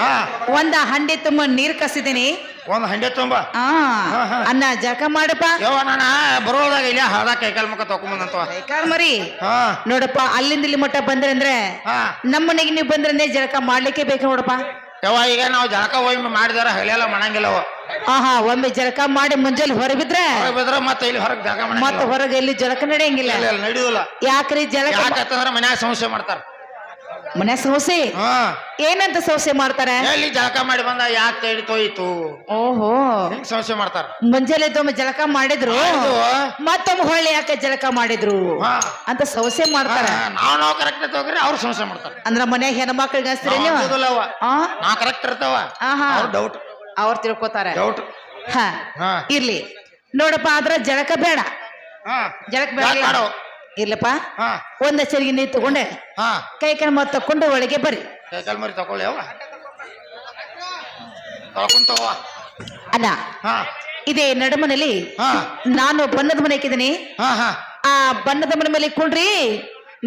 ಹಾ ಒಂದ ಹಂಡೆ ತುಂಬ ನೀರ್ ಕಸಿದೀನಿ. ಒಂದ್ ಹಂಡೆ ತುಂಬ ಅನ್ನ ಜಳಕ ಮಾಡಪ್ಪ. ಯವ್ವ ನಾನ ಬರೋದಾಗ ಇಲ್ಲ ಹಾದ ಕೈಕಾಲ್ ಮುಖ ತಕೊಂಬಂದಂತವ ಕೈಕಾಲ್ ಮರಿ ಹಾ ನೋಡಪ್ಪ, ಅಲ್ಲಿಂದ ಇಲ್ಲಿ ಮಟ್ಟ ಬಂದ್ರೆ ಅಂದ್ರೆ ಹಾ ನಮ್ಮ ಮನೆಗೆ ನೀವು ಬಂದ್ರೆ ಜಳಕ ಮಾಡ್ಲಿಕ್ಕೆ ಬೇಕು ನೋಡಪ್ಪ. ಯವ್ವ ಈಗ ನಾವು ಜಳಕ ಒಮ್ಮೆ ಮಾಡಿದಾರ ಹಳೆಯಲ್ಲ ಮಾಡಂಗಿಲ್ಲವ. ಒಮ್ಮೆ ಜಳಕ ಮಾಡಿ ಮುಂಜಾನೆ ಹೊರಬಿದ್ರೆ ಬಿದ್ರ ಮತ್ತೆ ಇಲ್ಲಿ ಹೊರಗೆ ಜಳಕ ಮತ್ತೆ ಮಾಡಂಗಿಲ್ಲ. ಹೊರಗೆ ಎಲ್ಲಿ ಜಳಕ ನಡೆಯಂಗಿಲ್ಲ. ನಡೆಯುದಿಲ್ಲ. ಯಾಕ್ರಿ ಜಳಕ? ಯಾಕಂತಂದ್ರ ಮನ್ಯಾಗ ಸಮಸ್ಯೆ ಮಾಡ್ತಾರ. ಮನೆ ಸೌಸೆ ಹಾ ಏನಂತ ಸೌಸೆ ಮಾಡ್ತಾರೆ? ಎಲ್ಲಿ ಜಳಕ ಮಾಡಿ ಬಂದ ಯಾಕೆ ತೇಡಿ ತೋಯಿತು ಓಹೋ ಹಿಂಗ್ ಸಮಸ್ಯೆ ಮಾಡ್ತಾರ. ಮುಂಜಾನೆ ಒಮ್ಮೆ ಜಳಕ ಮಾಡಿದ್ರು ಮತ್ತೊಮ್ಮೆ ಹೊಳ್ಳಿ ಯಾಕೆ ಜಳಕ ಮಾಡಿದ್ರು ಹಾ ಅಂತ ಸೌಸೆ ಮಾಡ್ತಾರ. ನಾವು ಕರೆಕ್ಟ್ ತಗೋರಿ ಅವ್ರು ಸಮಸ್ಯೆ ಮಾಡ್ತಾರ. ಅಂದ್ರ ಮನ್ಯಾಗ ಹೆಣ್ಮಕ್ಳಿಗೆ ಅನ್ಸ್ತೀರಿ ನೀವು? ನಾವ್ ಕರೆಕ್ಟ್ ಇರ್ತಾವ ಡೌಟ್ ಅವ್ರು ತಿಳ್ಕೊತಾರ. ಡೌಟ್ ಹಾ ಹಾ ಇರ್ಲಿ ನೋಡಪ್ಪ, ಆದ್ರ ಜಳಕ ಬೇಡ. ಹಾ ಜಳಕ ಬೇಡ ಇರ್ಲಪ್ಪ. ಹಾ ಒಂದ ಚರಿಗೆ ನೀರು ತಗೊಂಡೆ ಹಾ ಕೈ ಕಣ್ ಮತ್ ತಕೊಂಡು ಒಳಗೆ ಬರ್ರಿ. ಕೈಕಾಲ್ ಮರಿ ತಕೊಳ್ಳಿ ಅವ ತಗೊಂತವ ಅಣ್ಣ ಹಾ ಇದೇ ನಡುಮನೆಯಲ್ಲಿ ಹಾ ನಾನು ಬಣ್ಣದ ಮನೆ ಹಾಕಿದ್ದೀನಿ. ಹಾ ಹಾ ಆ ಬಣ್ಣದ ಮನೆ ಮೇಲೆ ಕುಂಡ್ರಿ,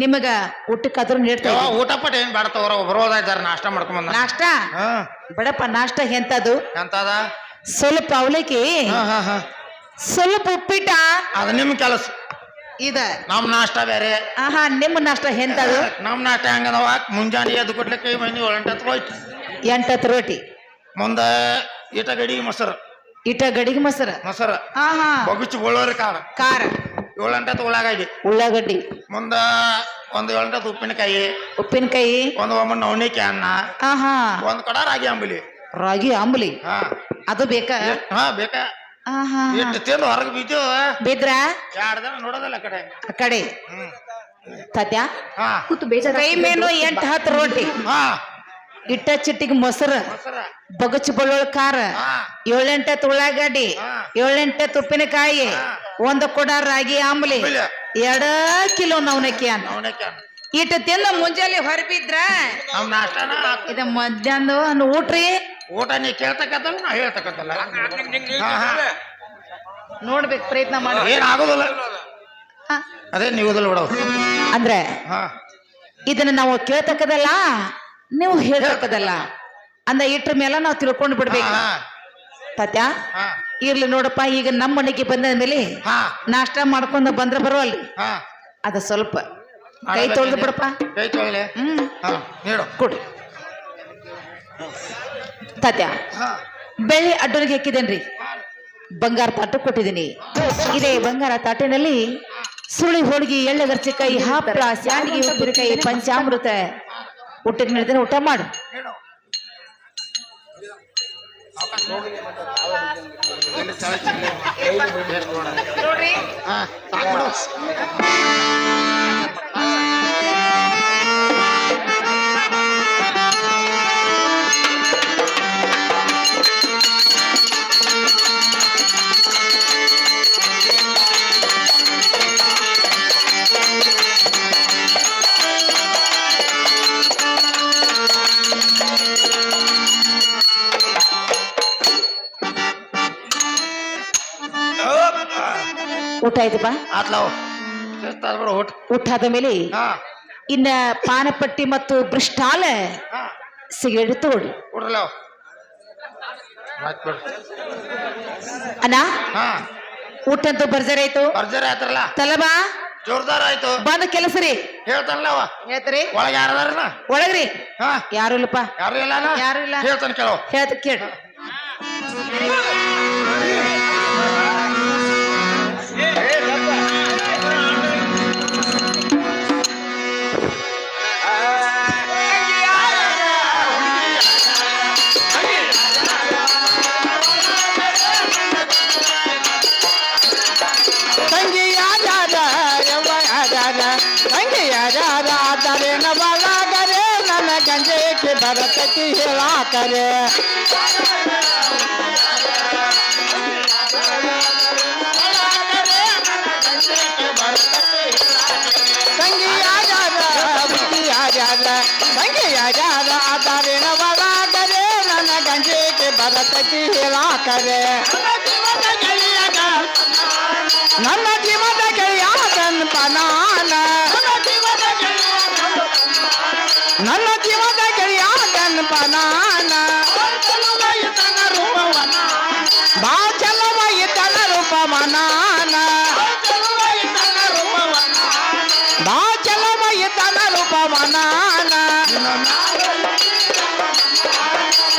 ನಿಮಗ ಊಟಕ್ಕಾದ್ರೂ ನೀಡ್ತೇವೆ. ಊಟ ಪಟ ಏನ್ ಬೇಡತವ್ರ ಬರೋದಾರ ನಾಷ್ಟ ಮಾಡ್ಕೊಂಡ್ ಬಂದ. ನಾಷ್ಟ ಹಾ ಬಡಪ್ಪ, ನಾಷ್ಟ ಎಂತದು? ಎಂತದ? ಸ್ವಲ್ಪ ಅವಲಕ್ಕಿ, ಹಾ ಹಾ ಹಾ ಸ್ವಲ್ಪ ಉಪ್ಪಿಟ್ಟ. ಅದ ನಿಮ್ ಕೆಲಸ. ಇದ ನಮ್ ನಾಷ್ಟ ಬೇರೆ. ನಿಮ್ಮ ನಾಷ್ಟ ಎಂತದು? ನಮ್ ನಾಷ್ಟ ಹೆಂಗದವ? ಮುಂಜಾನೆ ಎದ್ದು ಕೊಡ್ಲಿಕ್ಕೆ ಮಂದಿ 8 ಹೋಯ್ತು. 8 ರೋಟಿ, ಮುಂದ ಈಟ ಗಡಿ ಮೊಸರು, ಇಟ ಗಡಿಗೆ ಮೊಸರು, ಬಗುಚಿ ಬಳ್ಳೋರಿ ಖಾರ, ಖಾರ 7 ಉಳ್ಳಾಗಡ್ಡಿ, ಉಳ್ಳಾಗಡ್ಡಿ, ಮುಂದ ಒಂದ್ 7 ಉಪ್ಪಿನಕಾಯಿ, ಉಪ್ಪಿನಕಾಯಿ, ಒಂದ್ ಒಮ್ಮೆ ನವಣಿಕೆ ಅನ್ನ, ಒಂದ್ ಕಡ ರಾಗಿ ಅಂಬಲಿ. ರಾಗಿ ಅಂಬಲಿ ಹಾ ಅದು ಬೇಕಾ? ಹಾ ಬೇಕಾ. ಎಷ್ಟು ತಿಂದು ಹೊರಗೆ ಬಿದ್ದು ಬಿದ್ರ 2 ದಿನ ನೋಡೋದಲ್ಲ ಕಡೆ ಆ ಕಡೆ ಸತ್ಯ. ಹಾ ಕೈ ಮೇನು 8-10 ರೋಟಿ, ಹಾ ಇಟ್ಟ ಚಿಟ್ಟಿಗೆ ಮೊಸರು, ಮೊಸರ, ಬಗಚ್ ಬಳ್ಳೊಳ್ಳಿ ಖಾರ, 7-8 ಉಳ್ಳಾಗಡ್ಡಿ, 7-8 ಉಪ್ಪಿನಕಾಯಿ, 1 ಕೊಡ ರಾಗಿ ಆಂಬಲಿ, 2 ಕಿಲೋ ನವಣಕ್ಕಿ ಅನ್ನ. ನವಣಿಕೆ ಅನ್ನ ಇಟ್ಟ ತಿಂದ ಮುಂಜಾನೆ ಹೊರಬಿದ್ರ ನಮ್ ನಾಷ್ಟನ ಇದ ಮಧ್ಯಾಹ್ನ ಊಟ್ರಿ. ಊಟ ನೀ ಕೇಳ್ತಕ್ಕಂತಲ್ಲ ನಾ ಹೇಳ್ತಕ್ಕಂತಲ್ಲ. ನೋಡ್ಬೇಕು, ಪ್ರಯತ್ನ ಮಾಡಿ. ಏನ್ ಆಗೋದಿಲ್ಲ ಅದೇ ನೀವುದಲ್ಲ ಬಿಡೋ. ಅಂದ್ರೆ ಹಾ ಇದನ್ನ ನಾವು ಕೇಳ್ತಕ್ಕದಲ್ಲ, ನೀವು ಹೇಳ್ತಕ್ಕದಲ್ಲ ಅಂದ ಇಟ್ರ ಮೇಲೆ ನಾವು ತಿಳ್ಕೊಂಡು ಬಿಡ್ಬೇಕು ಸತ್ಯ. ಹಾ ಇರ್ಲಿ ನೋಡಪ್ಪ, ಈಗ ನಮ್ಮ ಮನೆಗೆ ಬಂದ ಮೇಲೆ ಹಾ ನಾಷ್ಟ ಮಾಡ್ಕೊಂಡ ಬಂದ್ರ ಬರುವಲ್ರಿ, ಹಾ ಅದ ಸ್ವಲ್ಪ ಕೈ ತೊಳ್ದು ಬಿಡಪ್ಪ. ಕೈ ತೊಳ್ಳೆ. ಹಾ ನೀಡು ಕೊಡಿ ಸತ್ಯ. ಹಾ ಬೆಳ್ಳಿ ಅಡ್ಡೋರಿಗೆ ಹಾಕಿದೇನ್ರಿ, ಬಂಗಾರ ತಾಟು ಕೊಟ್ಟಿದ್ದೀನಿ. ಇದೇ ಬಂಗಾರ ತಾಟಿನಲ್ಲಿ ಸುಳಿ ಹೋಳಿಗೆ, ಎಳ್ಳೆಗರ್ಚಿಕಾಯಿ, ಹಪ್ಪಳ, ಸ್ಯಾಂಡಿಗೆ, ಉಪ್ಪಿನಕಾಯಿ, ಪಂಚಾಮೃತ ಊಟಕ್ಕೆ ನೀಡಿದ್ರೆ ಊಟ ಮಾಡು. ನೋಡ್ರಿ ಹಾ ಸಾಕ್ ಬಿಡು. ಊಟ ಆಯ್ತಪ್ಪ. ಆತ್ಲಾವ್ ಬಿಡು ಊಟ. ಊಟ ಆದ ಮೇಲೆ ಹಾ ಇನ್ನ ಪಾನಪಟ್ಟಿ ಮತ್ತು ಬ್ರಿಸ್ಟಾಲ ಹಾ ಸಿಗರೇಟ್ ತಗೊಳ್ಳಿ. ಕೊಡ್ರಲ್ಲ ಆಯ್ತು ಬಿಡು. ಅಣ್ಣ ಹಾ ಊಟ ಅಂತೂ ಭರ್ಜರಿ ಆಯ್ತು. ಭರ್ಜರಿ ಆಯ್ತಾರಲ್ಲ, ತಲಬಾ ಜೋರ್ದಾರ ಆಯ್ತು. ಬಂದ ಕೆಲಸ ರೀ ಹೇಳ್ತಾನಲ್ಲ ಅವ. ಹೇಳ್ತೀರಿ? ಒಳಗೆ ಯಾರದಾರನ? ಒಳಗ್ರಿ ಹಾ ಯಾರು ಇಲ್ಲಪ್ಪ. ಯಾರು ಇಲ್ಲ? ಯಾರು ಇಲ್ಲ. ಹೇಳ್ತಾನೆ ಕೇಳೋ. ಹೇಳ್ತ ಕೇಳಿ. गंजे के भरत की हेला करे संगिया जा तारे न वाला करे नन गंजे के भरत की हेला करे ನನ್ನ ಜೀವದ ಗೆಳೆಯಾದನ್ ಪನಾನ ನನ್ನ ಜೀವದ ಗೆಳೆಯಾದನ್ ರೂಪನಾನ ಬಾ ಚಲವ ಇತನ ರೂಪವನಾನ ಬಾ ಚಲವ ಇತನ ರೂಪವನಾನ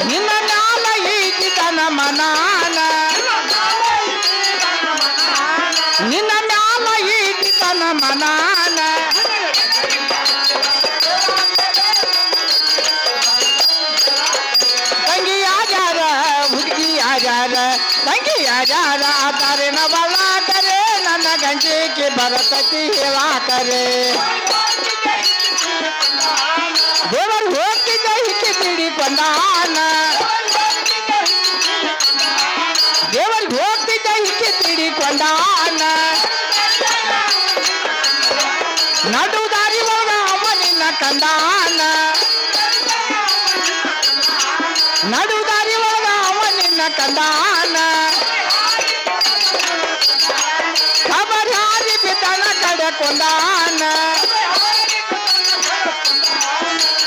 ನಿನ್ನ ಮ್ಯಾಲ ಈತನ ಮನಾನ ನಿನ್ನ ಮ್ಯಾಲ ಈತನ ಮನಾನ ತಂಗಿ ಯಾರ ಹುಡುಗಿ ಯಾರ ತಂಗಿ ಯಾರ ಆತಾರೆ ನವಲಾಕರೆ ನನ್ನ ಗಂಜಿಗೆ ಬರತತಿ ಹೇಳಾಕರೆ ದೇವರು ಹೋಗ್ತಿದ್ದ ಹಿಕ್ಕಿ ತಿಡಿಕೊಂಡಾನ ದೇವರು ಹೋಗ್ತಿದ್ದ ಹಿಕ್ಕಿ ತಿಡಿಕೊಂಡಾನ ನಡು ದಾರಿ ಒಳಗ ಅವ ನಿನ್ನ ಕಂಡಾನ ನಡು ದಾರಿ ಒಳಗ ಅವ ನಿನ್ನ ಕಂಡಾನ ಖಬರ್ ಹಾರಿ ಬಿದ್ದನ ಕಡೆಕೊಂಡಾನ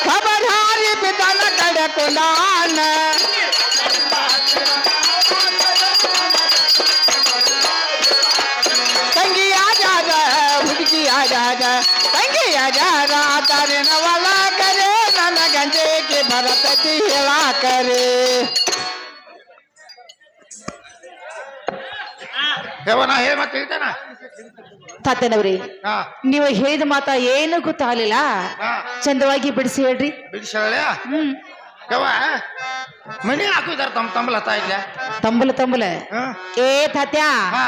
ಖಬರ್ ಹಾರಿ ಬಿದ್ದನ ಕಡೆಕೊಂಡಾನ ತಂಗಿ ಯಾರ ಹುಡುಗಿ ಯಾರ ತಂಗಿ ಯಾರ ಆತಾರೆ ನವಲಾಕರೆ ನನ್ನ ಗಂಜೆಗೆ ಬರತತಿ ಹೇಳಾಕರೆ ಹೇವನ ಹೇ ಮತ್ತೆ ಹೇಳ್ತಾನ ತಾತನವ್ರಿ ಹಾ ನೀವು ಹೇಳಿದ ಮಾತ ಏನು ಗೊತ್ತಾಗಲಿಲ್ಲ ಹಾ ಚಂದವಾಗಿ ಬಿಡಿಸಿ ಹೇಳ್ರಿ. ಬಿಡಿಸಳೆ ಹ್ಮ್ ಯವ್ವ ಮನಿ ಹಾಕಿದಾರ ತಂಬಲ್ ಹತ್ತ ಇಲ್ಲ ತಂಬಲ ಹಾ ಏ ತಾತ್ಯ ಹಾ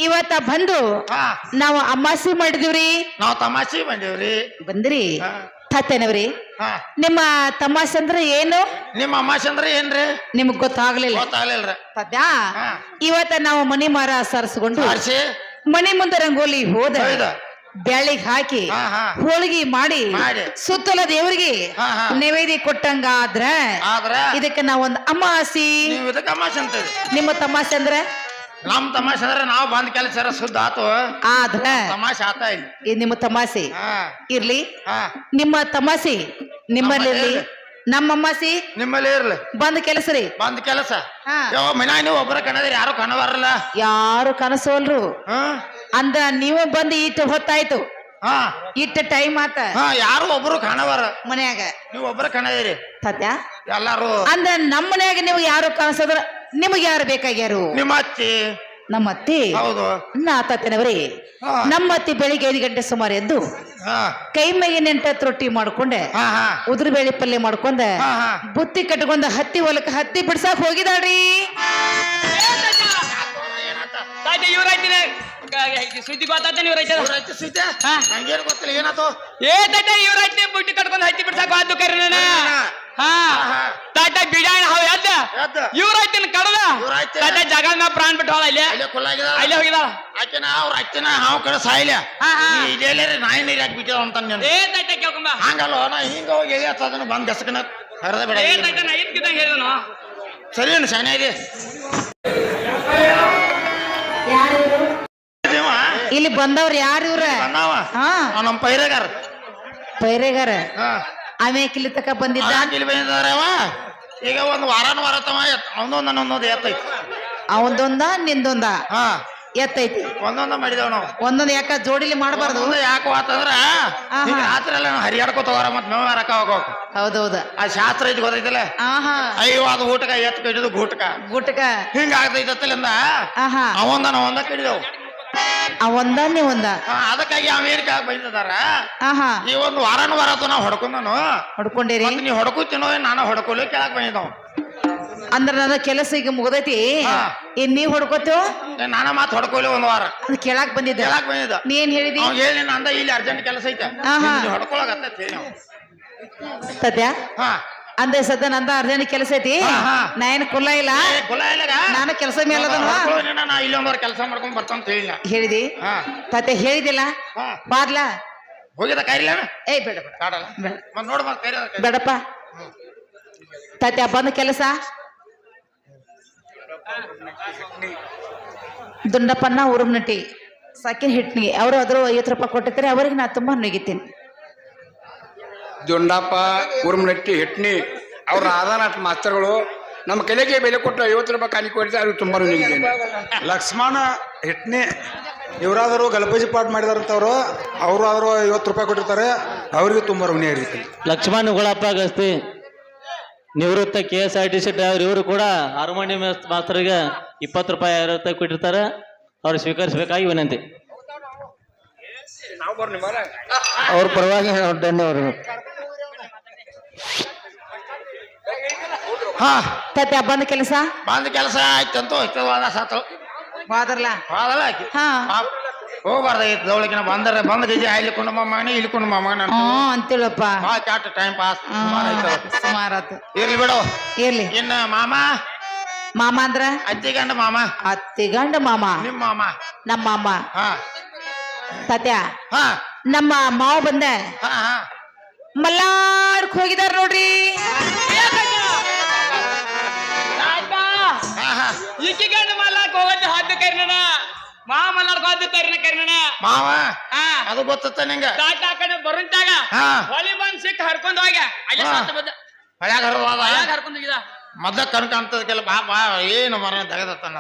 ಇವತ್ತ ಬಂದು ಹಾ ನಾವು ಅಮಾಸಿ ಮಾಡಿದಿವ್ರಿ. ನಾವ್ ತಮಾಷೆ ಬಂದೇವ್ರಿ. ಬಂದ್ರಿ ಹಾ ತಾತನವ್ರಿ ಹಾ ನಿಮ್ಮ ತಮಾಷೆ ಅಂದ್ರೆ ಏನು ನಿಮ್ಮ ಅಮಾಷೆ ಅಂದ್ರೆ ಏನ್ರಿ ನಿಮಗ್ ಗೊತ್ತಾಗ್ಲಿಲ್ಲ ಗೊತ್ತಾಗ್ಲಿಲ್ರಿ. ತಾತ್ಯ ಹಾ ಇವತ್ತ ನಾವು ಮನಿ ಮಾರ ಸರಿಸ್ಕೊಂಡು ಆರ್ಸಿ ಮನಿ ಮುಂದೆ ರಂಗೋಲಿ ಹೋದ ಹೌದು. ಬ್ಯಾಳಿಗ್ ಹಾಕಿ ಹಾ ಹಾ ಹೋಳಿಗೆ ಮಾಡಿ ಮಾಡಿ. ಸುತ್ತಲ ದೇವರಿಗೆ ಹಾ, ಹಾ. ನೈವೇದ್ಯ ಕೊಟ್ಟಂಗಾದ್ರ ಆದ್ರ ಇದಕ್ಕೆ ನಾವೊಂದ್ ಅಮಾಸಿ. ನೀವ್ ಇದಕ್ಕೆ ಅಮಾಷೆ ಅಂತೀರಿ. ನಿಮ್ಮ ತಮಾಷೆ ಅಂದ್ರೆ ನಮ್ ತಮಾಷೆ ಅಂದ್ರೆ ನಾವ್ ಬಂದ್ ಕೆಲಸ ಸುದ್ದ ಆತು ಆದ್ರ ತಮಾಷೆ ಆತ ಇಲ್ಲ. ಇದು ನಿಮ್ಮ ತಮಾಷೆ ಹಾ ಇರ್ಲಿ. ಹಾ ನಿಮ್ಮ ತಮಾಷೆ ನಿಮ್ಮಲ್ಲಿರ್ಲಿ, ನಮ್ಮಲ್ಲಿ ನಮ್ಮ ಅಮಾಸಿ ನಿಮ್ಮಲ್ಲಿ ಇರ್ಲಿ ಬಂದ್ ಕೆಲಸ ರೀ. ಬಂದ್ ಕೆಲಸ ಹಾ. ಯಾವ ಮನ್ಯಾಗ ನೀವು ಒಬ್ಬರ ಕಣದ್ರಿ ಯಾರು ಕಣಬಾರಲ್ಲ. ಯಾರು ಕನಸೋಲ್ರು ಹಾ ಅಂದ್ರ ನೀವು ಬಂದ್ ಇಟ್ಟು ಹೊತ್ತಾಯ್ತು, ಹಾ ಇಟ್ಟ ಟೈಮ್ ಆತ ಹಾ ಯಾರು ಒಬ್ರು ಕಾಣಬಾರ, ಮನ್ಯಾಗ. ನೀವು ಒಬ್ಬರ ಕಣದಿರಿ ಸತ್ಯ ಎಲ್ಲಾರು. ಅಂದ್ರ ನಮ್ಮ ಮನ್ಯಾಗ ನಿಮ್ಗೆ ಯಾರು ಕನಸದ್ರ ನಿಮ್ಗೆ ಯಾರು ಬೇಕಾಗ್ಯಾರು? ನಿಮ್ಮ ಅತ್ತಿ. ನಮ್ಮ ಅತ್ತಿ. ಹೌದು. ನಾ ತಾತನವ್ರಿ ಹಾ. ನಮ್ಮ ಅತ್ತಿ ಬೆಳಿಗ್ಗೆ 5 ಗಂಟೆ ಸುಮಾರು ಎದ್ದು ಹಾ ಕೈ ಮೇಗೆ ನೆಂಟ ರೊಟ್ಟಿ ಮಾಡ್ಕೊಂಡೆ, ಹಾ ಹಾ ಉದ್ರ ಬೇಳೆ ಪಲ್ಯ ಮಾಡ್ಕೊಂಡ, ಹಾ ಹಾ ಬುತ್ತಿ ಕಟ್ಕೊಂಡ ಹತ್ತಿ ಹೊಲಕ್ಕೆ ಹತ್ತಿ ಬಿಡ್ಸಾಕ್ ಹೋಗಿದಾಳ್ರಿ. ಇವ್ರೈತಿನ ಸುದ್ದಿ ಗೊತ್ತಾತ ಇವ್ರೈತದ ಇವ್ರೈತಿ ಸೀತೆ ನಂಗೇನು ಗೊತ್ತಿಲ್ಲ ಏನಾತು. ಏ ತಾತ ಇವ್ರೈತಿ ಬುಟ್ಟಿ ಕಟ್ಕೊಂಡು ಹತ್ತಿ ಬಿಡ್ಸಾಕ ಆದ್ದು ಕರೆ ನನ್ನ. ಹಾ ಹಾ. ತಾತ ಬಿಡಾಣ ಹಾವ್ ಎದ್ದ ಎದ್ದ. ಇವ್ರೈತಿನ ಕಡದ ಇವ್ರೈತಿ. ತಾತ ಜಗಳ ಮ್ಯಾಗ ಪ್ರಾಣ ಬಿಟ್ಟು ಹೋದ ಇಲ್ಲೇ ಅಲ್ಲೇ ಕುಲ್ಲಾಗಿದಾಳ. ಅಲ್ಲೇ ಹೋಗಿದಾಳ. ಆಕಿನ ಅವ್ರ ಅತ್ತಿನ ಹಾವು ಕಡೆ ಸಾಯ್ಲ ಹಾ, ಹಾ. ಇಲ್ಲೇ ನಾಯಿ ನೀರ್ ಹಾಕಿ ಬಿಟ್ಟಿದ ಅಂತ ಏ ತಾತ ಕೇಳ್ಕೊಂಬ. ಹಂಗಲ್ಲ ನಾ ಹಿಂಗ ಹೋಗಿ ಎಲ್ಲಿ ಹತ್ತದನ್ನ ಬಂದ್ ಬೆಸಕನ ಹರದ ಬೇಡ. ಏ ತಾತ ನಾ ಇದ್ಕಿದ್ದಂಗ ಹೇಳಿದನು. ಸರಿ ಅಣ್ಣ ಶಾನೆ ಇದೆ. ಇಲ್ಲಿ ಬಂದವ್ರು ಯಾರು ಇವ್ರ? ಬಂದಾವ ಹಾ ನಮ್ಮ ಪೈರೆಗಾರ. ಪೈರೆಗಾರ ಹಾ ಆಮೇಲೆ ಇಲ್ಲಿ ತಕ ಬಂದಿದ್ದ. ಇಲ್ಲಿ ಬಂದಿದ್ದಾರೆ ಅವ. ಈಗ ಒಂದು ವಾರ ತಮ್ಮ ಒಂದೊಂದೊಂದೊಂದು ಎತ್ತೈತಿ. ಅವಂದೊಂದ ನಿಂದೊಂದ ಹಾ ಎತ್ತೈತಿ. ಒಂದೊಂದ ಮಾಡಿದೇವ್ ನಾವು. ಒಂದೊಂದ್ ಯಾಕ ಜೋಡಿಲಿ ಮಾಡಬಾರ್ದು. ಯಾಕೆ ಆತಂದ್ರ ಈಗ ರಾತ್ರಿ ಎಲ್ಲ ನಾವು ಹರಿಯಾಡ್ಕೋತ ಹೋಗಾರ ಮತ್ ಮೇವ ಮಾರಕ ಹೋಗ್ಬೇಕು. ಹೌದೌದ. ಆ ಶಾಸ್ತ್ರ ಐತಿ ಗೊತ್ತೈತಿಲ್ಲ. ಆಹಾ ಅಯ್ಯೋ ಅದು ಊಟಕ ಎತ್ ಕಡಿದು ಗೂಟಕ ಗುಟ್ಕ ಹಿಂಗ ಆಗ್ತೈತಲ್ಲಿಂದ ಆಹಾ ಅವಂದ ಕಡಿದವು. ಅವಂದ ನೀವಂದ. ಅದಕ್ಕಾಗಿ ಅಮೇರಿಕಾ ಬಂದಿದಾರ. ಆಹಾ ಈ ಒಂದು ವಾರ ನಾವು ಹೊಡ್ಕೊಂಡನು. ಹೊಡ್ಕೊಂಡಿರಿ. ನೀ ಹೊಡ್ಕೋತೀನೋ ನಾನು ಹೊಡ್ಕೊಲಿ ಕೆಳಕ್ ಬಂದಿದ್ದಾವ. ಅಂದ್ರ ನನ್ನ ಕೆಲಸ ಈಗ ಮುಗ್ದೈತಿ. ಹಾ. ಏನ್ ನೀವ್ ಹೊಡ್ಕೋತೇವ? ನಾನ ಮಾತ್ ಹೊಡ್ಕೊಲಿ ಒಂದ್ ವಾರ ಅದು ಕೇಳಾಕ್ ಬಂದಿದ್ದ. ಕೆಳಕ್ ಬಂದಿದ್ದ. ನೀ ಏನ್ ಹೇಳಿದಿ? ಅವ್ ಹೇಳಿ ನಂದ ಇಲ್ಲಿ ಅರ್ಜೆಂಟ್ ಕೆಲಸ ಐತೆ ಆಹಾ. ಹೊಡ್ಕೊಳಕತ್ತೈತಿ. ಸದ್ಯ ಹಾ ಅಂದೆ ಸದ್ಯ ನಂದ ಅರ್ಜೆಂಟ್ ಕೆಲಸ ಐತಿ. ಹಾ, ಹಾ. ನಾ ಏನ್ ಕುಲ್ಲ ಇಲ್ಲ, ಕುಲ ಇಲ್ಲಗ ನಾನು ಕೆಲಸ ಮೇಲೆ ಅದನ್ವ. ನಾ ಇಲ್ಲಿ ಒಂದವರ ಕೆಲಸ ಮಾಡ್ಕೊಂಡ್ ಬರ್ತಾನ ಹೇಳಿನ. ಹೇಳಿದಿ? ಹಾ ತಾತೆ ಹೇಳಿದಿಲ್ಲ ಹಾ ಬಾರ್ಲಾ? ಹೋಗಿದ ಕೈಲಿಲ್ಲ ಏಯ್ ಬೇಡ ಬೇಡ ಕಾಡಲ್ಲ ಬೇಡ ಮತ್ ನೋಡ್ ಮತ್ ಕೈಲಿ ಬೇಡಪ್ಪ. ತಾತೆ ಬಂದ ಕೆಲಸ ದುಂಡಪ್ಪನ ಉರುಮ್ನಟ್ಟಿ ಸಾಕಿನ ಹಿಟ್ನಿಗೆ ಅವರು ಅದ್ರ 50 ರೂಪಾಯಿ ಕೊಟ್ಟಿರ್ತಾರೆ. ಅವ್ರಿಗೆ ನಾ ತುಂಬಾ ನುಗಿತೀನಿ. ಜೊಂಡಪ್ಪ ಉರ್ಮನಟ್ಟಿ ಹೆಟ್ನಿ ಅವ್ರ ರಾಧಾನಾಥ್ ಮಾಸ್ತರ್ಗಳು ನಮ್ಮ ಕಲೆಗೆ ಬೆಲೆ ಕೊಟ್ಟು 50 ರೂಪಾಯಿ ಕಾಣಿಕೆ ಕೊಡ್ತಾರೆ. ಅವ್ರಿಗೆ ತುಂಬ ಋಣಿಗಿದ್ದೇನೆ. ಲಕ್ಷ್ಮಣ ಹಿಟ್ನಿ ಇವರಾದರೂ ಗಲಪಜಿ ಪಾಠ ಮಾಡಿದಾರಂತವ್ರು, ಅವರು ಆದರೂ 50 ರೂಪಾಯಿ ಕೊಟ್ಟಿರ್ತಾರೆ. ಅವರಿಗೂ ತುಂಬ ಋಣಿ ಆಗಿರ್ತೀನಿ. ಲಕ್ಷ್ಮಣ್ ಗುಳಪ್ಪ ಗಸ್ತಿ ನಿವೃತ್ತ KSRTC ಡ್ರೈವರ್, ಇವರು ಕೂಡ ಹಾರ್ಮೋನಿಯಂ ಮಾಸ್ತರ್ಗೆ 20 ರೂಪಾಯಿ 50 ರೂಪಾಯಿ ಕೊಟ್ಟಿರ್ತಾರೆ. ಅವ್ರು ಸ್ವೀಕರಿಸಬೇಕಾಗಿ ವಿನಂತಿ. ಅವ್ರ ಪರವಾಗಿ ಧನ್ಯವಾದಗಳು. ಹಾ ತಾತ್ಯ ಬಂದ ಕೆಲಸ ಬಂದ ಕೆಲಸ ಆಯ್ತಂತೂ ವಾದ ಸಾತು ಹೋದ್ರಲ್ಲ. ಹೋದಲ್ಲ ಆಕಿ ಹಾ ಹೋಗ್ಬಾರ್ದಾಗಿತ್ತು ದೌಳಕಿನ ಬಂದರೆ ಬಂದ ಗಜಿ ಇಲ್ಲಿಕೊಂಡು ಮಮ್ಮನಿ ಇಲ್ಲಿಕೊಂಡು ಮಮ್ಮನ ಅಂತೇಳಪ್ಪ. ಭಾಳ ಕೆಟ್ಟ ಟೈಮ್ ಪಾಸ್ ಸುಮಾರಾತು. ಇರ್ಲಿ ಬಿಡು. ಇರ್ಲಿ. ಇನ್ನ ಮಾಮ ಮಾಮ ಅಂದ್ರ ಅತ್ತಿ ಗಂಡ ಮಾಮ, ಅತ್ತಿ ಗಂಡ ಮಾಮ, ನಿಮ್ಮ ಮಾಮ. ನಮ್ಮ ಮಾಮ. ಹಾ ತಾತ್ಯ ಹಾ ನಮ್ಮ ಮಾವ ಬಂದ ಹಾ ಹಾ ಮಲ್ಲಾರ್ಕ್ ಹೋಗಿದಾರ ನೋಡ್ರಿ. ಹಾ ಹಾ ಈಕಿ ಗಂಡ ಮಲ್ಲಾಕ್ ಹೋಗೋದು ಹದ್ದು ಕರ್ನಣ ಮಾ ಮಲ್ಲಾಕ್ ಹೋದ್ದು ಕರ್ನಣ ಮಾವ ಹಾ ಅದು ಗೊತ್ತ ನಿಂಗ. ತಾಟ ಆ ಕಡೆ ಬರುಂಟಾಗ ಹಾ ಹೊಳಿ ಬಂದ್ ಸಿಕ್ಕ ಹರ್ಕೊಂಡ್ ಹೋಗ್ಯ ಅಲ್ಲೇ ಸತ್ತ ಬದ್ದ ಹೊಳ್ಯಾಗ ಹರಿದ ಯಾಕೆ ಹರ್ಕೊಂಡ್ ಹೋಗಿದ ಮೊದ್ಲ ಕಾಣ್ತದಕ್ಕೆಲ್ಲ ಬಾ ಬಾ ಏನು ಮರ ತೆಗದತ್ತನ್ನ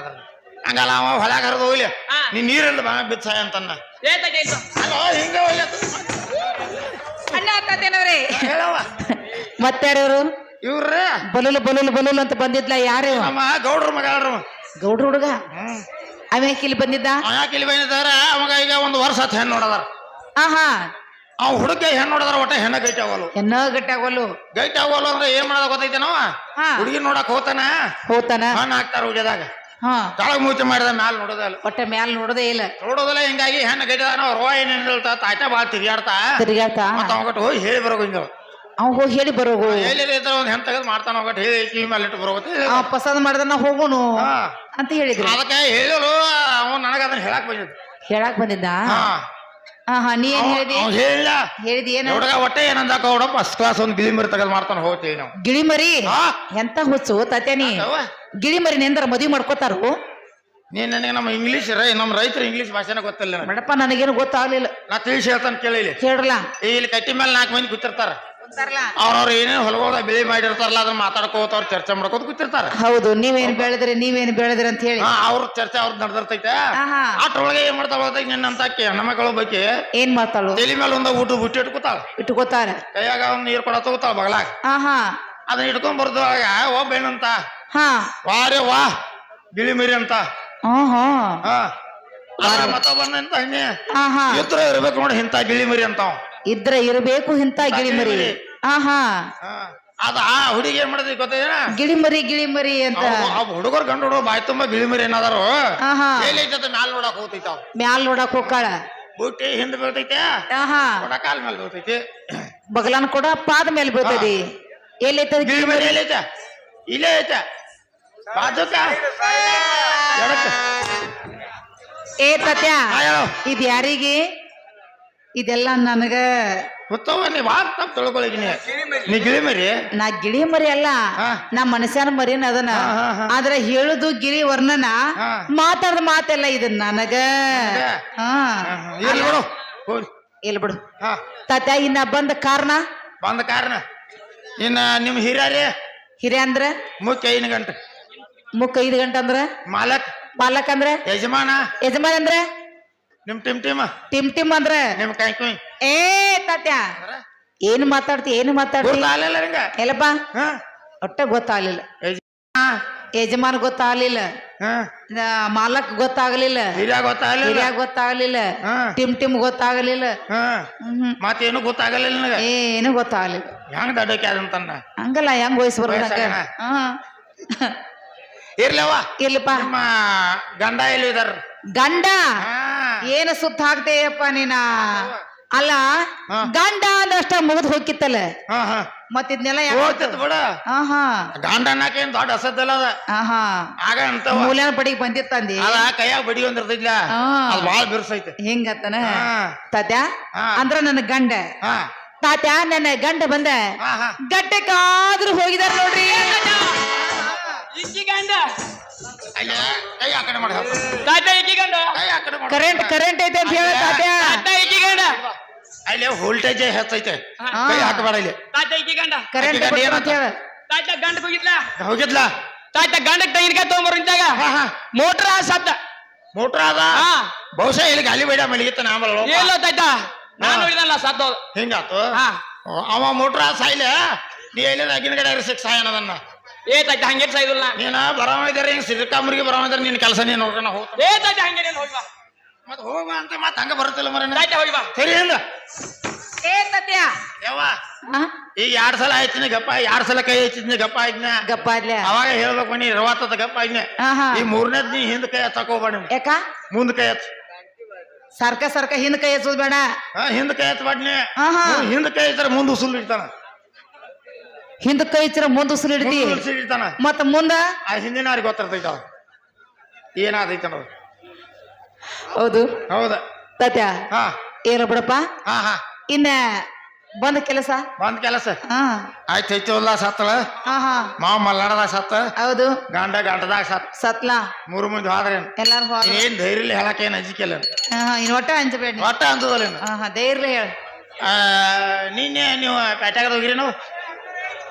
ಹಂಗಲ್ಲ ಅವ ಹೊಳ್ಯಾಗ ಹರಿದು ಹೋಗ್ಲಿ ಹಾ. ನೀ ನೀರಲ್ಲಿ ಬಾ ಬಿತ್ಸಾಯ ಅಂತನ್ನ ಏತಾಯ್ತು ಅಲ್ಲೋ ಹಿಂಗ ಹೋಗ್ಲಿ ಅಣ್ಣ ತಾತೇನವ್ರಿ ಹೇಳವ. ಮತ್ತಾರ್ಯವರು ಇವ್ರ ಬಲುಲು ಬಲುಲು ಬಲುಲು ಅಂತ ಬಂದಿದ್ಲ. ಯಾರು? ನಮ್ಮ ಗೌಡ್ರ ಮಗ ಯಾರು? ಗೌಡ್ರ ಹುಡುಗ. ಹ್ಮ್ ಅವೇಕ್ ಇಲ್ಲಿ ಬಂದಿದ್ದ. ಯಾಕೆ ಇಲ್ಲಿ ಬಂದಿದ್ದಾರ? ಅವಾಗ ಈಗ 1 ವರ್ಷ ಆತ್ ಹೆಣ್ಣು ನೋಡದಾರ. ಆಹಾ ಅವ್ ಹುಡುಗ ಹೆಣ್ಣು ನೋಡದಾರ, ಒಟ್ಟ ಹೆಣ್ಣ ಗೈಟ್ ಆಗೋಲು. ಎನ್ನೋ ಗಟ್ಟಾಗೋಲು. ಗೈಟ್ ಆಗೋಲು ಅಂದ್ರೆ ಏನ್ ಮಾಡೋದ ಗೊತ್ತೈತೆ ನಾವ? ಹಾ. ಹುಡುಗಿ ನೋಡಕ್ ಹೋತಾನ, ಹೋತಾನ. ಹಣ್ಣು ಹಾಕ್ತಾರ ಹುಡಿದಾಗ, ಹಾ ತಳಗ್ ಮೂತಿ ಮಾಡಿದ ಮ್ಯಾಲ ನೋಡೋದಲ್ಲ, ಒಟ್ಟ ಮ್ಯಾಲ ನೋಡೋದೇ ಇಲ್ಲ. ನೋಡೋದಲ್ಲ. ಹಿಂಗಾಗಿ ಹೆಣ್ಣು ಗೈಟ್ ಅವ್ರ ಏನೇನ್ ಹೇಳ್ತಾ ತಾಯ್ತಾ ಬಾಳ ತಿರ್ಗಾಡ್ತಾ ತಿರ್ಗಾತ. ಮತ್ತ ಅವಗಟ್ಟು ಹೋಗಿ ಹೇಳಿ ಬರೋಗ ಹಿಂಗ ಅವ್ ಹೋಗಿ ಹೇಳಿ ಬರೋಗು. ಹೇಳಿ ಇದ್ರ ಒಂದ್ ಹೆಣ್ ತೆಗೆದು ಮಾಡ್ತಾನ, ಅವಗಟ್ಟು ಹೇಳಿ ಕಿವಿ ಮೇಲೆ ಇಟ್ಟು ಬರೋಗತ್ತೆ. ಪಸಂದ್ ಮಾಡಿದ್ರ ನಾ ಹೋಗೋನು ಹಾ ಅಂತ ಹೇಳಿದ್ರು. ಅದಕ್ಕೆ ಹೇಳಲು ಅವ್ನು ನನಗ ಅದನ್ನ ಹೇಳಕ್ ಬಂದಿದ್ದು. ಹೇಳಕ್ ಬಂದಿದ್ದ. ಹಾ ಹಾ ನೀ ಏನ್ ಹೇಳಿದಿ? ಅವ್ನು ಹೇಳಿಲ್ಲ. ಹೇಳಿದಿ ಏನ? ಹುಡುಗ ಒಟ್ಟೆ ಏನಂದಾಕ ಹುಡ ಫಸ್ಟ್ ಕ್ಲಾಸ್ ಒಂದು ಗಿಳಿಮರಿ ತೆಗೆದು ಮಾಡ್ತಾನೆ ಹೋಗ್ತೀವಿ ನಾವು. ಗಿಳಿಮರಿ? ಹಾ ಎಂತ ಹುಚ್ಚು ತಾತ್ಯಾನಿ. ಅವ್ವ, ಗಿಳಿಮರಿ ನೆಂದರ ಮದ್ವಿ ಮಾಡ್ಕೋತಾರು. ನೀನ್ ನನಗೆ ನಮ್ಮ ಇಂಗ್ಲೀಷ್ ನಮ್ಮ ರೈತರ ಇಂಗ್ಲೀಷ್ ಭಾಷೆನ ಗೊತ್ತಿಲ್ಲ ನನಗೆ. ಮೇಡಪ್ಪ ನನಗೇನು ಗೊತ್ತಾಗ್ಲಿಲ್ಲ. ನಾ ತಿಳಿಸಿ ಹೇಳ್ತಾನೆ ಕೇಳಿಲಿ. ಹೇಳ್ರಲ್ಲ. ಇಲ್ಲಿ ಕಟ್ಟಿ ಮೇಲೆ 4 ಮಂದಿ ಕೂತಿರ್ತಾರ. ಅವ್ರವ್ರು ಏನೇನು ಹೊಲಗೋದ ಬೆಳೆ ಮಾಡಿರ್ತಾರಲ್ಲ ಅದನ್ನ ಮಾತಾಡ್ಕೋತ ಅವ್ರು ಚರ್ಚೆ ಮಾಡ್ಕೋತ ಕೂತಿರ್ತಾರ. ಹೌದು. ನೀವೇನ್ ಬೆಳೆದ್ರಿ ನೀವೇನ್ ಬೆಳೆದ್ರಿ ಅಂತ ಹೇಳಿ ಅವ್ರ ಚರ್ಚೆ ಅವ್ರದ್ದು ನಡೆದಿರ್ತೈತೆ. ಆಹಾ. ಅಟ್ರೊಳಗೆ ಏನ್ ಮಾಡ್ತಾವ ನಿನ್ನಂತ ಹೆಣ್ಮಕ್ಳು ಬಗ್ಗೆ ಏನ್ ಮಾಡ್ತಾಳು? ತಲೆ ಮೇಲೆ ಒಂದು ಊಟ ಬುಟ್ಟಿ ಇಟ್ಕೋತಾಳ, ಇಟ್ಕೋತಾರ. ಕೈಯಾಗ ಒಂದ್ ನೀರ್ ಕೊಡ ತಗೋತಾಳ ಬಗಲಾಗ. ಆಹಾ ಅದನ್ನ ಇಟ್ಕೊಂಡ್ ಬರ್ದವಾಗ ಒಬ್ಬ ಏನಂತ ಹಾ ವಾರೇ ವಾ ಗಿಳಿಮರಿ ಅಂತ. ಹಾ ಮತ್ತೊಬ್ಬಂತ ಹಣ್ಣಿ ಆಹಾ ಇದ್ರ ಇರ್ಬೇಕು ನೋಡಿ ಇಂತ ಗಿಳಿಮರಿ ಅಂತಾವ. ಇದ್ರ ಇರಬೇಕು ಇಂತ ಗಿಳಿಮರಿ. ಆಹಾ ಅದ ಆ ಹುಡುಗಿ ಏನ್ ಮಾಡಿದ್ರಿ ಗೊತ್ತೇನ? ಗಿಳಿಮರಿ ಗಿಳಿಮರಿ ಅಂತ. ಹುಡುಗರು ಗಂಡು ಹುಡುಗ ಬಾಯ್ ತುಂಬಾ ಗಿಳಿಮರಿ ಏನಾದಾರು ಆಹಾ ಎಲ್ಲೈತೆ ಮ್ಯಾಲ ನೋಡಕ್ ಹೋಗ್ತೈತಾವ. ಮ್ಯಾಲ್ ನೋಡಕ್ ಹೋಗ್ಕಾಳ. ಬುಟ್ಟಿ ಹಿಂದ್ ಬೀಳ್ತೈತೆ, ಆಹಾ ಕಾಲ್ ಮೇಲೆ ಬೀಳ್ತೈತಿ, ಬಗಲನ್ ಕೂಡ ಪಾದ ಮೇಲೆ ಬೀಳ್ತದಿ. ಎಲ್ಲೈತದ ಗಿಳಿಮರಿ ಎಲ್ಲೈತೆ? ಇಲ್ಲೇ ಐತೆ ಬಾಜುಕ ಎಡಕ್ಕ. ಏ ತಾತ್ಯ ಹಾ, ಹೇಳು. ಇದ್ ಯಾರಿಗೆ? ಇದೆಲ್ಲ ನನಗ ಗೊತ್ತವ. ನೀ ವಾಕ್ ತಪ್ಪ ತಿಳ್ಕೊಳಗಿ ನೀ ಗಿಳಿಮರಿ. ನಾ ಗಿಳಿ ಮರಿ ಅಲ್ಲ, ಹಾ. ನಾ ಮನುಷ್ಯನ ಮರಿನ ಅದನ್ನ. ಹಾ, ಹಾ, ಹಾ. ಆದ್ರೆ ಹೇಳುದು ಗಿಳಿ ವರ್ಣನ, ಹಾ. ಮಾತಾಡ್ದ ಮಾತೆಲ್ಲ ಇದನ್ನ ನನಗ. ಹಾ ಇರ್ಲಿ ಬಿಡು ಹೋಗ್ಲಿ. ಇಲ್ಲ ಬಿಡು ಹಾ ತಾತ್ಯ. ಇನ್ನ ಬಂದ ಕಾರಣ ಬಂದ ಕಾರಣ ಇನ್ನ ನಿಮ್ ಹಿರಿಯರೇ ಹಿರಿಯ ಅಂದ್ರ ಮುಖ್ಯ 5 ಗಂಟೆ, ಮುಕ್ಕ 5 ಗಂಟೆ ಅಂದ್ರ ಮಾಲಕ್ ಬಾಲಕ್ ಅಂದ್ರ ಯಜಮಾನ, ಯಜಮಾನ್ ಅಂದ್ರ ನಿಮ್ ಟಿಮ್ ಟಿಮ್ ಟಿಮ್ ಅಂದ್ರ ನಿಮ್ ಕೈ ಕುಯ್. ಏ ತಾತ್ಯ ಏನ್ ಮಾತಾಡ್ತಿ ಏನು ಮಾತಾಡ್ತಿ? ಗೊತ್ತಾಗಲಿಲ್ಲ ನಿಂಗ? ಎಲ್ಲಪ್ಪ ಹಾ ಒಟ್ಟ ಗೊತ್ತಾಗ್ಲಿಲ್ಲ. ಯಜಮಾನ, ಯಜಮಾನ್ ಗೊತ್ತಾಗ್ಲಿಲ್ಲ, ಹಾ ಮಾಲಕ್ ಗೊತ್ತಾಗ್ಲಿಲ್ಲ, ಹಿರಿಯ ಗೊತ್ತಾಗಲಿಲ್ಲ, ಹಿರಿಯ ಗೊತ್ತಾಗ್ಲಿಲ್ಲ, ಹಾ ಟಿಮ್ ಟಿಮ್ ಗೊತ್ತಾಗ್ಲಿಲ್ಲ, ಹಾ ಮತ್ತೇನು ಗೊತ್ತಾಗಲಿಲ್ಲ ನನಗ. ಏನು ಗೊತ್ತಾಗ್ಲಿಲ್ಲ. ಹೆಂಗ್ ದಡ್ಡಕ್ಕೆ ಅದಂತನ್ನ ಹಂಗಲ್ಲ ಹೆಂಗ್ ವಯಸ್ಸು ಬರ್ಬೇಕ. ವಯಸ್ಸಾಗಣ. ಹಾ ಇರ್ಲವ. ಇರ್ಲಿಪ್ಪ. ನಿಮ್ಮ ಗಂಡ ಎಲ್ಲಿ ಇದಾರ? ಗಂಡ ಹಾ ಏನು ಸುತ್ತ ಹಾಕ್ತೇಯಪ್ಪ ನೀನ? ಅಲ್ಲ ಹಾ. ಗಂಡ ಅಂದಷ್ಟ ಮುಗಿದ್ ಹೋಗಿತ್ತಲ್ಲ, ಹಾ ಹಾ ಮತ್ ಇದ್ನೆಲ್ಲ ಹೋಗ್ತಿತ್ತು ಬಿಡ. ಆಹಾ ಗಂಡ ಅನ್ನಕೇನ್ ದೊಡ್ಡ ಹಸದಲ್ಲ ಅದ. ಆಹಾ ಆಗ ಅಂತವ ಮೂಲ್ಯಾನ ಬಡಿಗೆ ಬಂದಿತ್ತಂದಿ. ಅದ ಕೈಯಾಗ ಬಡಿ ಒಂದಿರ್ತೈತ್ಲ, ಹಾ. ಅದು ಬಾಳ ಬಿರ್ಸೈತೆ. ಹಿಂಗತ್ತನ ಹಾ. ತಾತ್ಯ. ಹಾ. ಅಂದ್ರ ನನ್ನ ಗಂಡ. ಹಾ ತಾತ್ಯ ನನ್ನ ಗಂಡ ಬಂದ ಹಾ ಹಾ ಗಡ್ಡಕ್ಕಾದ್ರೂ ಹೋಗಿದಾರ ನೋಡ್ರಿ. ಇಕ್ಕಿ ಗಂಡ ಅಯ್ಯ ಕೈ ಆ ಕಡೆ ಮಾಡಿ ಹಾಕು. ತಾತ ಇಕ್ಕಿ ಗಂಡ ಕೈ ಆ ಕಡೆ ಮಾಡಿ. ಕರೆಂಟ್ ಕರೆಂಟ್ ಐತೆ ಅಂತ ಹೇಳ ತಾತ್ಯ. ತಾತ ಇಕ್ಕಿ ಗಂಡ ಅಲ್ಲಿ ವೋಲ್ಟೇಜ್ ಹೆಚ್ಚೈತೆ, ಹಾ. ಕೈ ಹಾಕಬೇಡ ಇಲ್ಲಿ. ತಾತ ಇಕ್ಕಿ ಗಂಡ ಕರೆಂಟ್ ಗಂಡ ಅಂತ ಹೇಳ. ತಾತ ಗಂಡಕ್ ಹೋಗಿದ್ಲ ಹೋಗಿದ್ಲ ತಾತ ಗಂಡಕ್ ತೆಂಗಿನಕಾಯಿ ತಗೊಂಬರ್ ನಿಂತಾಗ ಹಾ ಹಾ ಮೋಟ್ರ ಸತ್ತ ಮೋಟ್ರ್ ಅದ ಹಾ ಬಹುಶಃ ಇಲ್ಲಿ ಗಾಲಿ ಬೇಡ ಮಲಗಿತ್ತ ಆಮೇಲೆ ಎಲ್ಲೋ ತಾಯ್ತ ನಾನು ನೋಡಿದಲ್ಲ ಸತ್ತ ಹಿಂಗಾತು ಹಾ ಅವ ಮೋಟ್ರ ಸಾಯ್ಲೆ ನೀ ಎಲ್ಲಿ ಅಗಿನ ಕಡೆ ಸಿಕ್ ಸಾಯನದನ್ನ ಏ ತಾಯ್ತ ಹಂಗೇನ್ ಸಾಯ್ದಿಲ್ಲ ನೀನ ಬರವಿದಾರೆ ಹಿಂಗ್ ಸಿರಿಕಾಮರಿಗೆ ಬರವಿದಾರೆ ನಿನ್ ಕೆಲಸ ನೀನ್ ನೋಡ್ಕೊಂಡು ಹೋಗ್ತಾನೆ ಏ ತಾಯ್ತ ಹಂಗೇನೇನು ಹೋಗಿ ಬಾ ಮತ್ ಹೋಗ ಅಂತ ಮತ್ ಹಂಗ ಬರುತ್ತಿಲ್ಲ ಮರ ತಾಯ್ತ ಹೋಗಿ ಬಾ ಸರಿ ಹಿಂದ ಏ ತತ್ಯ ಯವ್ವ ಆ? ಈಗ 2 ಸಲ ಆಯ್ತಿನಿ ಗಪ್ಪ 2 ಸಲ ಕೈ ಹಚ್ಚಿದ್ನಿ ಗಪ್ಪ ಆಯ್ತಿನ ಗಪ್ಪ ಆದ್ಲೆ ಅವಾಗ ಹೇಳ್ಬೇಕು ನೀ ರವಾತದ ಗಪ್ಪ ಆಯ್ತಿನಿ ಆಹಾ ಈ 3ನೇದ್ ನೀ ಹಿಂದ್ ಕೈ ಹತ್ತಕೋಬೇಡ ಯಾಕ ಮುಂದ್ ಕೈ ಹಚ್ಚ ಸರ್ಕ ಹಿಂದ್ ಕೈ ಹಚ್ಚೋದ್ ಬೇಡ ಹಿಂದ್ ಕೈ ಹಚ್ಚಬಾಡ್ನಿ ಆಹಾ ಹಿಂದ್ ಕೈ ಹಚ್ಚಾರ ಮುಂದ್ ಉಸುಲ್ ಇಡ್ತಾನ ಹಿಂದ್ ಕೈ ಹಚ್ಚಿರ ಮುಂದ್ ಉಸಿರು ಹಿಡಿತಿ ಮುಂದ್ ಉಸುಲ್ ಇಡ್ತಾನ ಮತ್ತ ಮುಂದ ಆ ಹಿಂದಿನ ಅವ್ರಿಗೆ ಗೊತ್ತಿರ್ತೈತ ಅವ ಏನಾದೈತ ಅನ್ನೋದು ಹೌದು ಹೌದ ತತ್ಯ ಹಾ ಏನ ಬಿಡಪ್ಪ ಹಾ ಹಾ ಇನ್ನ ಬಂದ ಕೆಲಸ ಬಂದ್ ಕೆಲಸ ಹಾ ಆಯ್ತು ಐತಿವಲ್ಲ ಸತ್ತಳ ಹಾ ಮಾವ ಮಲ್ಲಾಡದಾಗ ಸತ್ತ ಹೌದು ಗಂಟದಾಗ ಸತ್ ಸತ್ಲಾ 3 ಮಂದಿ ಹೋದ್ರೇನ್ ಎಲ್ಲಾರು ಹೋದ ಏನ್ ಧೈರ್ಯ ಹೇಳಕ್ ಏನ್ ಅಂಜಿಕೆಲ್ಲ ಇನ್ ಒಟ್ಟ ಅಂಜಬೇಡ ಒಟ್ಟ ಅಂತದಲ್ಲ ಧೈರ್ಯ ಹೇಳ ನಿನ್ನೆ ನೀವು ಪೇಟ್ಯಾಗ ಹೋಗಿರಿ ನಾವು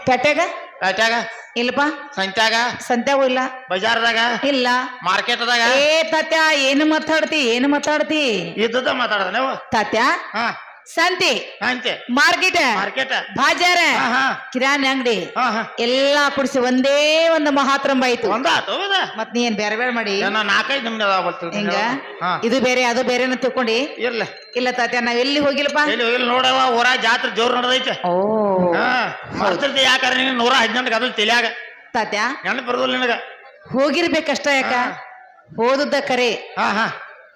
ಪೇಟೆಗ ಪೇಟ್ಯಾಗ ಇಲ್ಲಪ್ಪ ಸಂತ್ಯಾಗ ಸಂತ್ಯಾಗೂ ಇಲ್ಲ ಬಜಾರ್ದಾಗ ಇಲ್ಲ ಮಾರ್ಕೆಟ್ದಾಗ ಏ ತಾತ್ಯ ಏನು ಮಾತಾಡ್ತಿ ಇದ್ದದ ಮಾತಾಡದ ನೀವು ತಾತ್ಯ ಹಾ ಸಂತಿ ಅಂತೆ ಮಾರ್ಕೆಟ್ ಮಾರ್ಕೆಟ್ ಬಾಜಾರ ಹಾ ಹಾ ಕಿರಾಣಿ ಅಂಗಡಿ ಹಾ ಹಾ ಎಲ್ಲಾ ಕುಡಿಸಿ ಒಂದೇ ಒಂದು ಮಹಾತ್ರಂಬ ಆಯ್ತು ಒಂದಾತು ಹೌದಾ ಮತ್ ನೀ ಏನ್ ಬೇರೆ ಮಾಡಿ ಏನ 4-5 ನಿಮ್ದು ಅದಾವ ಬರ್ತೀವಿ ಹಿಂಗ ಹಾ ಇದು ಬೇರೆ ಅದು ಬೇರೆ ತಿಳ್ಕೊಂಡಿ ಇರ್ಲ ಇಲ್ಲ ತಾತ್ಯ ನಾವ್ ಎಲ್ಲಿ ಹೋಗಿಲ್ಲಪ್ಪ ಎಲ್ಲಿ ಹೋಗಿಲ್ಲ ನೋಡವ ಊರ ಜಾತ್ರೆ ಜೋರ್ ನಡೆದೈತೆ ಓ ಹಾ ಮರ್ತಿರ್ತಿ ಯಾಕಂದ್ರೆ ನಿಂಗೆ 118 ಅದು ತಲಿಯಾಗ ತಾತ್ಯ ನೆನಪು ಬರೋದಿಲ್ಲ ನಿನಗ ಹೋಗಿರ್ಬೇಕಷ್ಟ ಯಾಕ ಹೋದದ್ದ ಕರೆ ಹಾ ಹಾ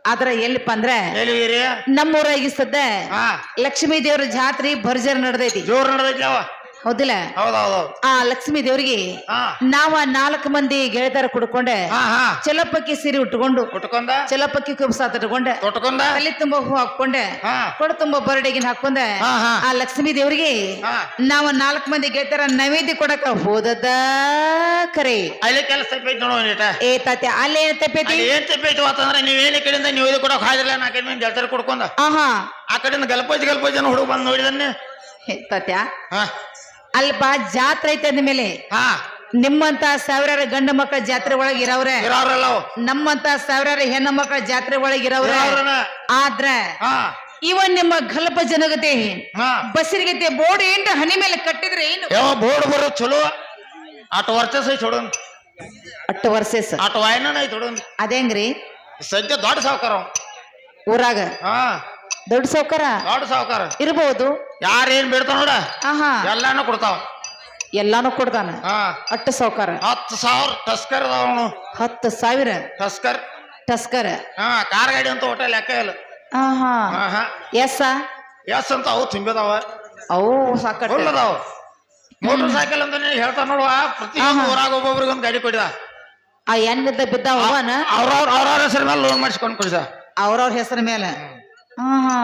ಆದ್ರ ಎಲ್ಲಿಪ್ಪ ಅಂದ್ರ ಎಲ್ಲಿ ಹೋಗಿರಿ ನಮ್ಮೂರಾಗ ಸದ್ದ ಹಾ ಲಕ್ಷ್ಮೀ ದೇವ್ರ ಜಾತ್ರೆ ಭರ್ಜರ್ ನಡೆದೈತಿ ಜೋರ್ ನಡೆದೈತಿ ಅವ ಹೌದಿಲ್ಲ ಹೌದೌದು ಆ ಲಕ್ಷ್ಮೀ ದೇವ್ರಿಗೆ ಹಾ ನಾವ 4 ಮಂದಿ ಗೆಳತರ ಕುಡ್ಕೊಂಡೆ ಹಾ ಹಾ ಚಲಪಕ್ಕಿ ಸೀರೆ ಉಟ್ಕೊಂಡು ಉಟ್ಕೊಂಡ ಚಲಪಕ್ಕಿ ಕುಬ್ಸ ತಟ್ಕೊಂಡೆ ತೊಟ್ಕೊಂಡ ತಲೆ ತುಂಬಾ ಹೂ ಹಾಕೊಂಡೆ ಹಾ ಕೊಡ ತುಂಬಾ ಬರಡಿಗಿನ ಹಾಕೊಂಡೆ ಹಾ ಹಾ ಆ ಲಕ್ಷ್ಮೀ ದೇವ್ರಿಗೆ ಹಾ ನಾವ 4 ಮಂದಿ ಗೆಳತರ ನೈವೇದ್ಯ ಕೊಡಕ ಹೋದದ ಕರೆ ಅಲ್ಲಿ ಕೆಲಸ ತಪ್ಪೈತಿ ನೋಡೋ ನೀಟ ಏ ತಾತ್ಯ ಅಲ್ಲೇ ತಪ್ಪೈತಿ ಅಲ್ಲಿ ಏನ್ ತಪ್ಪೈತಿ ಅಂತಂದ್ರೆ ನೀವೇನ ಕಡೆಯಿಂದ ನೀವು ಇದು ಕೊಡಕ್ ಹಾದಿಲ್ಲ 4 ಮಂದಿ ಜಲ್ತರ ಕುಡ್ಕೊಂಡ ಆಹಾ ಆ ಕಡೆಯಿಂದ ಗಲ್ಪೋಜ್ ಜನ ಹುಡುಗ ಬಂದು ನೋಡಿದನ್ನೇ ಹೇ ತಾತ್ಯ ಹಾ ಅಲ್ಪ ಜಾತ್ರೆ ಐತೆ ಅಂದ್ಮೇಲೆ ಹಾ ನಿಮ್ಮಂತ ಸಾವಿರಾರು ಗಂಡ ಮಕ್ಕಳ ಜಾತ್ರೆ ಒಳಗೆ ಇರವ್ರೆ ಇರೋರಲ್ಲ ಅವು. ನಮ್ಮಂತ ಸಾವಿರಾರು ಹೆಣ್ಣು ಮಕ್ಕಳ ಜಾತ್ರೆ ಒಳಗೆ ಇರವ್ರೆ ಇರೋರನ. ಆದ್ರ ಹಾ ಇವನ್ ನಿಮ್ಮ ಗಲ್ಪ ಜನಗತೆ ಹಾ ಬಸರಿಗತೆ ಬೋರ್ಡ್ ಏನ್ ಹನಿ ಮೇಲೆ ಕಟ್ಟಿದ್ರೆ ಏನು ಯಾವ ಬೋರ್ಡ್ ಬರೋ ಚಲೋ ಆಟ ವರ್ಚಸ್ ಐತಿ ಹೊಡೋನ್ 8 ವರ್ಷ ಆಟ ವಾಯನ ಐತಿ ಹೊಡೋನ್ ಅದೇಂಗ್ರಿ ಸದ್ಯ ದೊಡ್ಡ ಸಾವುಕಾರ ಅವ. ಊರಾಗ ಹಾ ದೊಡ್ಡ ಸೌಕರ ದೊಡ್ಡ ಸಾವುಕಾರ ಇರ್ಬೋದು ಯಾರೇನ್ ಬೇಡ್ತಾವ ನೋಡ ಆಹಾ ಎಲ್ಲಾನು ಕೊಡ್ತಾವ ಎಲ್ಲಾನು ಕೊಡ್ತಾನ ಹಾ 8 ಸೌಕರ 10,000 ಟಸ್ಕರ್ ಅದಾವ ಅವನು 10,000 ಟಸ್ಕರ್ ಟಸ್ಕರ್ ಹಾ ಕಾರ್ ಗಾಡಿ ಅಂತ ಒಟ್ಟ ಲೆಕ್ಕ ಇಲ್ಲ ಆಹಾ ಹಾ ಹಾ ಎಸ್ ಎಸ್ ಅಂತ ಅವು ತುಂಬಿದಾವ ಅವು ಸಾಕಟ್ ಫುಲ್ ಅದಾವ ಮೋಟರ್ ಸೈಕಲ್ ಅಂತ ಹೇಳ್ತಾರ ನೋಡುವ ಪ್ರತಿ ಊರಾಗ ಒಬ್ಬೊಬ್ರಿಗೆ ಒಂದು ಗಾಡಿ ಕೊಡಿದ ಆ ಎಣ್ಣಿದ್ದ ಬಿದ್ದಾವ ಅವನ ಅವ್ರವ್ರ ಹೆಸರ ಮೇಲೆ ಲೋನ್ ಮಾಡಿಸ್ಕೊಂಡು ಕೊಡಿದ ಅವ್ರವ್ರ ಹೆಸರ ಮೇಲೆ ಹಾ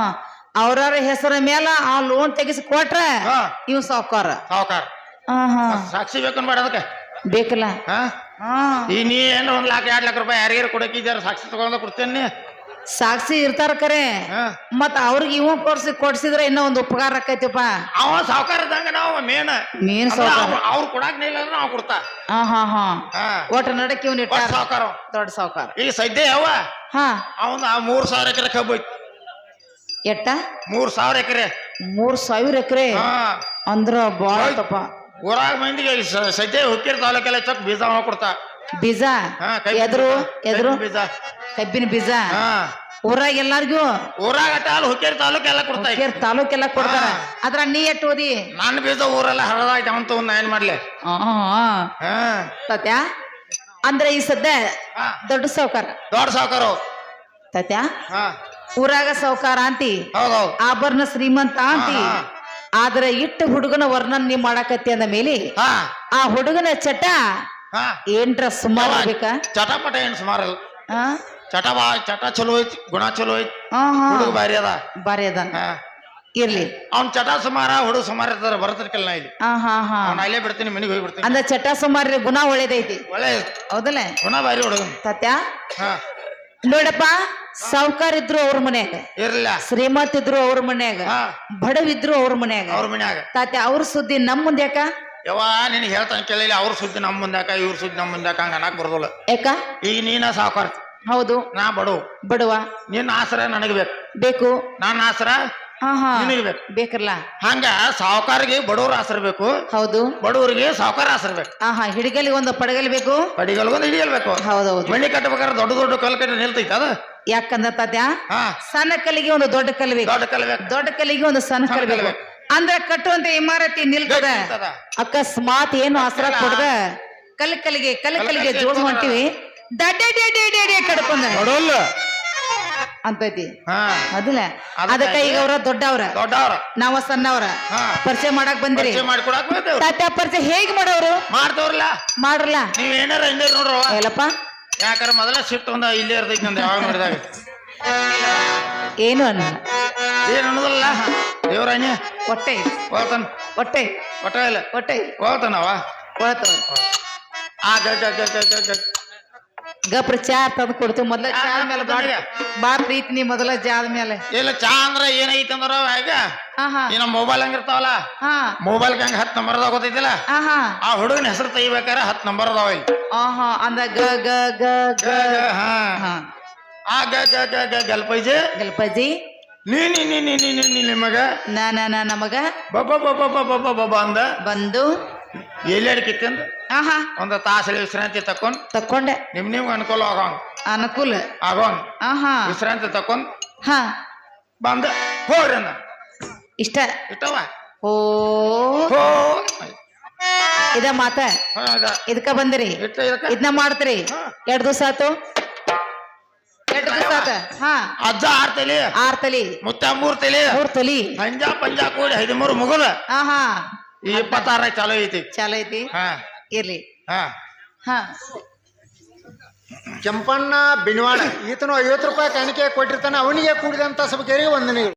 ಅವ್ರವ್ರ ಹೆಸರ ಮೇಲೆ ಆ ಲೋನ್ ತೆಗಿಸಿ ಕೊಟ್ರ ಹಾ ಇವ್ ಸಾವ್ಕಾರ ಸಾವುಕಾರ ಹಾ ಸಾಕ್ಷಿ ಬೇಕನ್ ಬೇಡ ಅದಕ್ಕೆ ಬೇಕಲ್ಲ ಹಾ ಹಾ ಈ ನೀ ಏನು 1 ಲಕ್ಷ 2 ಲಕ್ಷ ರೂಪಾಯಿ ಯಾರಿಗಾರು ಕೊಡಕ್ಕಿದ್ದಾರ ಸಾಕ್ಷಿ ತಗೊಂಡ ಕೊಡ್ತೇನೆ ಸಾಕ್ಷಿ ಇರ್ತಾರ ಕರೆ ಹಾ ಮತ್ ಅವ್ರಿಗೆ ಇವ ಕೊಡ್ಸಿದ್ರೆ ಇನ್ನೂ ಒಂದು ಉಪಕಾರ ಆಕೈತಿಪ್ಪ ಅವ ಸಾವುಕಾರ ಇದ್ದಂಗ ನಾವು ಮೇನ್ ಸಾವ್ಕಾರ ಅವ್ರು ಕೊಡಾಕ್ ನಿಲ್ಲ ನಾವು ಕೊಡ್ತಾ ಹಾ ಹಾ ಹಾ ಹಾ ಒಟ್ಟು ನಡಕ್ಕೆ ಇವ್ನ ಇಟ್ಟಾರ ಸಾವುಕಾರ ದೊಡ್ಡ ಸಾವ್ಕಾರ ಈಗ ಸದ್ಯ ಯಾವ ಹಾ ಅವನ 3,000 ಎಕರೆ ಕಬ್ಬು ಐತಿ ಎಟ್ಟ 3,000 ಎಕರೆ 3,000 ಎಕರೆ ಹಾ ಅಂದ್ರ ಬಾಳ ತಪ್ಪ ಊರಾಗ ಮಂದಿಗೆ ಸದ್ಯ ಹುಕ್ಕೇರಿ ತಾಲೂಕೆಲ್ಲ ಚಕ್ ಬೀಜ ಕೊಡ್ತಾ ಬೀಜ ಹಾ ಎದ್ರು ಬೀಜ ಕಬ್ಬಿನ ಬೀಜ ಹಾ ಊರಾಗ ಎಲ್ಲಾರ್ಗೂ ಊರಾಗ ಅಟ್ಟ ಅಲ್ಲಿ ಹುಕ್ಕೇರಿ ತಾಲೂಕು ಎಲ್ಲ ಕೊಡ್ತಾ ಕೇರ್ ತಾಲೂಕೆಲ್ಲ ಕೊಡ್ತಾರ ಅದ್ರ ನೀ ಎಟ್ಟು ಓದಿ ನನ್ನ ಬೀಜ ಊರೆಲ್ಲ ಹರದಾಯ್ತು ಅಂತ ಒಂದು ಏನ್ ಮಾಡ್ಲಿ ಹಾ ತಾತ್ಯ ಅಂದ್ರೆ ಈ ಸದ್ಯ ಹಾ ದೊಡ್ಡ ಸಾವ್ಕಾರ ದೊಡ್ಡ ಸಾವುಕಾರ ತಾತ್ಯ ಹಾ ಊರಾಗ ಸಾವ್ಕಾರ ಅಂತಿ ಹೌದೌದು ಆಭರಣ ಶ್ರೀಮಂತ ಅಂತಿ ಹಾ, ಆದ್ರೆ ಇಟ್ಟ ಹುಡುಗನ ವರ್ಣನ್ ನೀ ಮಾಡಾಕತ್ತಿ ಅಂದ ಮೇಲೆ ಹಾ ಆ ಹುಡುಗನ ಚಟ ಹಾ ಏನ್ರ ಸುಮಾರು ಇರ್ಬೇಕಾ ಚಟಪಟ ಏನ್ ಸುಮಾರಲ್ಲ ಆ? ಚಟ ಚಲೋ ಐತಿ ಗುಣ ಚಲೋ ಐತಿ ಆ, ಹಾ. ಹುಡುಗ ಬಾರಿ ಅದ ಬಾರಿ ಅದ ಹಾ ಇರ್ಲಿ ಅವ್ನ ಚಟ ಸುಮಾರ ಹುಡುಗ ಸುಮಾರು ಇರ್ತಾರ ಬರತಿರ್ಕಲ್ಲ ನಾ ಇಲ್ಲಿ ಆ ಹಾ ಹಾ ಅವ್ನ ಅಲ್ಲೇ ಬಿಡ್ತೀನಿ ಮನೆಗೆ ಹೋಗಿ ಬಿಡ್ತೀನಿ ಅಂದ್ರ ಚಟ ಸುಮಾರು ಗುಣ ಒಳ್ಳೇದೈತಿ ಒಳ್ಳೆ ಹೌದಲ್ಲ ಗುಣ ಬಾರಿ ಹುಡುಗನ್ ತಾತ್ಯ ಹಾ ನೋಡಪ್ಪ ಸಾವ್ಕಾರ ಇದ್ರು ಅವ್ರ ಮನ್ಯಾಗ ಇರ್ಲಿಲ್ಲ ಶ್ರೀಮಂತ ಇದ್ರು ಅವ್ರ ಮನ್ಯಾಗ ಹಾ ಬಡವಿದ್ರು ಅವ್ರ ಮನ್ಯಾಗ ಅವ್ರ ಮನ್ಯಾಗ ತಾತ್ಯ ಅವ್ರ ಸುದ್ದಿ ನಮ್ ಮುಂದೆ ಯಾಕ ಯವ್ವ ನಿನಗೆ ಹೇಳ್ತಾನೆ ಕೇಳಿಲ್ಲ ಅವ್ರ ಸುದ್ದಿ ನಮ್ಮ ಮುಂದಾಕ ಇವ್ರ ಸುದ್ದಿ ನಮ್ಮ ಮುಂದಾಕ ಹಂಗ ಅನ್ನಕ್ ಬರೋದಿಲ್ಲ. ಯಾಕ? ಈಗ ನೀನ ಸಾವುಕಾರ, ಹೌದು. ನಾ ಬಡವ. ಬಡವ. ನಿನ್ನ ಆಸರ ನನಗ್ ಬೇಕು, ಬೇಕು. ನನ್ನ ಆಸರ ನಿನಗೆ ಬೇಕು. ಬೇಕಲ್ಲ. ಹಂಗ ಸಾವುಕಾರಿಗೆ ಬಡವ್ರ ಆಸರ ಬೇಕು, ಹೌದು. ಬಡವರಿಗೆ ಸಾವುಕಾರ ಆಸರ ಬೇಕು. ಹಿಡಿಗಲಿ ಒಂದು ಪಡಗಲಿ ಬೇಕು, ಪಡಿಗಲ್ಗೊಂದು ಹಿಡಿಯಲ್ಬೇಕು. ಹೌದೌದು. ಮಣ್ಣಿ ಕಟ್ಟಬೇಕಾದ್ರೆ ದೊಡ್ಡ ದೊಡ್ಡ ಕಲ್ ಕಟ್ಟಿ ನಿಲ್ತೈತೆ ಅದ. ಯಾಕಂದ್ರ ತಾತ್ಯ ಹಾ, ಸಣ್ಣ ಕಲ್ಲಿಗೆ ಒಂದು ದೊಡ್ಡ ಕಲ್ಲು ಬೇಕು, ದೊಡ್ಡ ಕಲ್ ಬೇಕು, ದೊಡ್ಡ ಕಲ್ಲಿಗೆ ಒಂದು ಸಣ್ಣ ಕಲ್ಲು ಬೇಕು. ಅಂದ್ರೆ ಕಟ್ಟುವಂತ ಇಮಾರತಿ ನಿಲ್ತದ. ಅಕಸ್ಮಾತ್ ಏನು ಆಸರ ಕೊಡದ ಕಲ್ಲಿಗೆ ಜೋಡ್ ಹೊಂಟಿವಿ, ದಡ್ಡೆ ಕಡ್ಕೊಂಡ ಅಂತೈತಿ. ಅದಿಲ್ಲ, ಅದಕ್ಕ ಈಗ ಅವ್ರ ದೊಡ್ಡವ್ರ ನಾವ ಸಣ್ಣವ್ರ ಪರಿಚಯ ಮಾಡಕ್ ಬಂದಿರಿ. ಮಾಡಿಕೊಡಕ್ ತಾತ್ಯ ಪರಿಚಯ ಹೇಗ್ ಮಾಡೋರು? ಮಾಡ್ತವ್ರಲ್ಲ, ಮಾಡ್ರಲ್ಲ. ನೀವ್ ಏನಾರ ಹಿಂದೆ ನೋಡ್ರವ. ಎಲ್ಲಪ್ಪ ಯಾಕಾರ ಮೊದಲ ಶಿಫ್ಟ್ ಒಂದ ಇಲ್ಲೇ ಇರ್ತೈತಿ ನಂದು ಯಾವಾಗ ನೋಡಿದಾಗ. ಏನು ಅನ್ನ ಏನ್ ಅನ್ನೋದಲ್ಲ ದೇವ್ರಾಣಿ ಹೊಟ್ಟೆ ಹೋಗ್ತಾನ, ಹೊಟ್ಟೆ ಒಟ್ಟ ಇಲ್ಲ ಹೊಟ್ಟೆ ಹೋಗ್ತಾನವ. ಆ ಗಪ್ರ ಚಾ ತಂದು ಕೊಡ್ತೀವಿ. ಮೊದಲ ಚಾ ಮೇಲೆ ಬಾಳ ಪ್ರೀತಿ ನೀ ಮೊದಲ ಜಾದ ಮೇಲೆ. ಇಲ್ಲ ಚಾ ಅಂದ್ರ ಏನೈತಿ ಅಂದ್ರ ಈಗ ಈ ನಮ್ಮ ಮೊಬೈಲ್ ಹಂಗಿರ್ತಾವಲ್ಲ, ಹಾ ಮೊಬೈಲ್ ಹಂಗ 10 ನಂಬರ್ದಾಗ ಗೊತ್ತೈತಿಲ್ಲ, ಆ ಹುಡುಗನ ಹೆಸರು ತೆಗಿಬೇಕಾರ 10 ನಂಬರ್ ಅದಾವ ಇಲ್ಲಿ. ಅಂದ ಗ ಗ ಗ ಗ ಆ ಗ ಗ ಗ ಗ ಗಲ್ಪೈಜಿ ಗಲ್ಪಜಿ ನೀ ನಿಮಗ ನಮಗ ಬಬ್ಬ ಅಂದ ಬಂದು ಎಲ್ಲೆಡ್ಕಿತ್ತಂದ ಒಂದ ತಾಸಲ್ಲಿ ವಿಶ್ರಾಂತಿ ತಕೊಂಡೆ ನಿಮ್ಗೆ ಅನುಕೂಲ ಅನುಕೂಲ ಆಗೋನ್ ವಿಶ್ರಾಂತಿ ತಕೊಂಡ್ ಹಾ ಬಂದ ಹೋಗ್ರಿ ಅಂದ. ಇಷ್ಟವ ಓ ಇದ ಮಾತ ಇದಕ್ಕ ಬಂದಿರಿ, ಇದನ್ನ ಮಾಡ್ತೀರಿ. 2 ದಿವಸ ಆತು, 2 ದಿವಸ ಆತ. ಅಜ್ಜ 6 ತಲಿ, 6 ತಲಿ, ಮುತ್ತ 3 ತಲಿ, 3 ತಲಿ, ಪಂಜಾ ಕೂಡಿ 13 ಮುಗುದ. ಈ 26 ಚಾಲೋ ಐತಿ. ಚಾಲೋ ಐತಿ. ಇರ್ಲಿ. ಕೆಂಪಣ್ಣ ಬಿನ್ವಾಡ ಈತನು 50 ರೂಪಾಯಿ ಕಾಣಿಕೆ ಕೊಟ್ಟಿರ್ತಾನೆ. ಅವನಿಗೆ ಕೂಡಿದಂತ ಸಭೆಗೆ ವಂದನೆಗಳು.